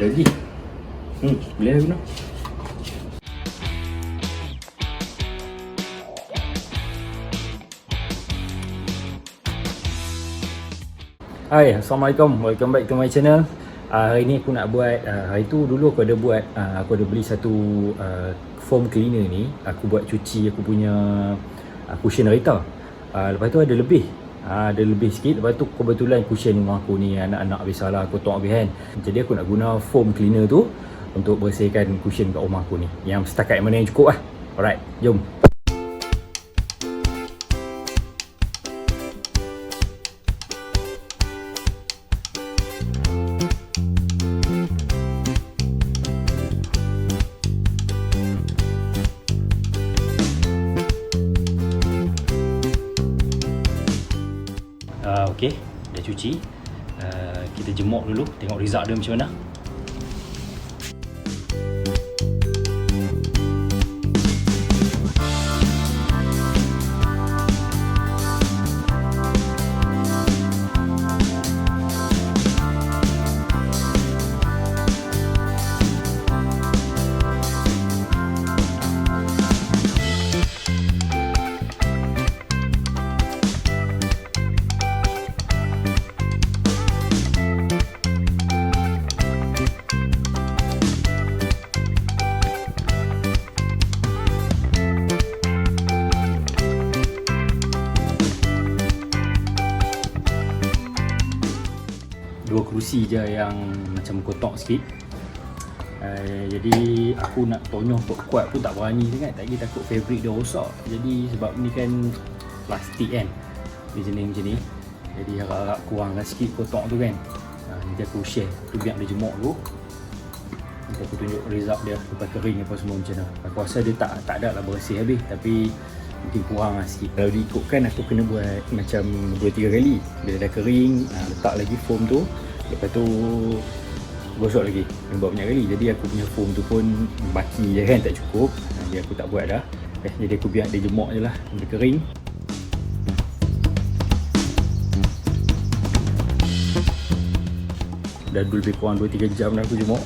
ada lagi. Boleh lah guna. Hai, Assalamualaikum. Welcome back to my channel. Hari ni aku nak buat, hari tu dulu aku ada buat, aku ada beli satu foam cleaner ni. Aku buat cuci aku punya cushion kereta. Lepas tu ada lebih. Ada lebih sikit. Lepas tu kebetulan cushion rumah aku ni anak-anak biasalah kotor habis kan. Jadi aku nak guna foam cleaner tu untuk bersihkan cushion kat rumah aku ni. Yang setakat mana yang cukup lah. Alright, jom. Okey, dah cuci. Kita jemur dulu, tengok result dia macam mana. Dua kerusi je yang macam kotak sikit. Jadi aku nak tonyoh kuat pun tak berani sangat, tak lagi takut fabric dia rosak. Jadi sebab ni kan plastik kan, dia jenis macam ni. Jadi harap-harap kurangkan sikit kotak tu kan. Nanti aku share tu, biar dia jemur dulu. Nanti aku tunjuk result dia lepas kering apa semua macam mana. Aku rasa dia tak ada lah bersih habis, tapi mungkin kurang lah sikit. Kalau diikutkan aku kena buat macam 2-3 kali. Bila dah kering, letak lagi foam tu. Lepas tu gosok lagi, buat banyak kali. Jadi aku punya foam tu pun baki je kan, tak cukup. Jadi aku tak buat dah. Jadi aku biar dia jemur je lah, dia kering. Dah lebih kurang 2-3 jam dah aku jemur.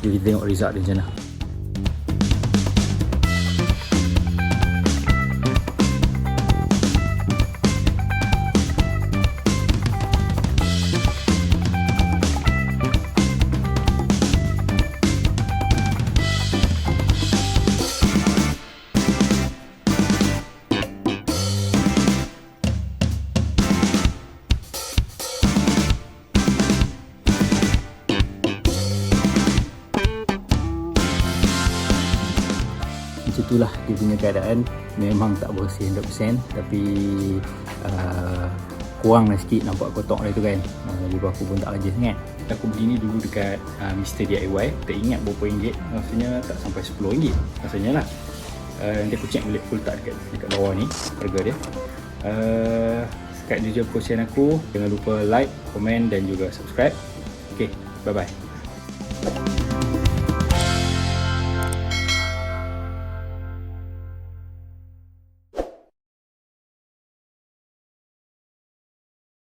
Jadi kita tengok result dia macam mana. Itulah dia punya keadaan. Memang tak bersih 100%, tapi kurang lah sikit nampak kotak dia tu kan. Jadi aku pun tak rajin sangat. Aku beli ni dulu dekat Mr. DIY. Tak ingat berapa ringgit, rasanya tak sampai RM10 rasanya lah. Nanti aku check boleh, aku letak dekat bawah ni harga dia. Sekat dia je Kusyen aku. Jangan lupa like, komen dan juga subscribe. Okay, bye bye.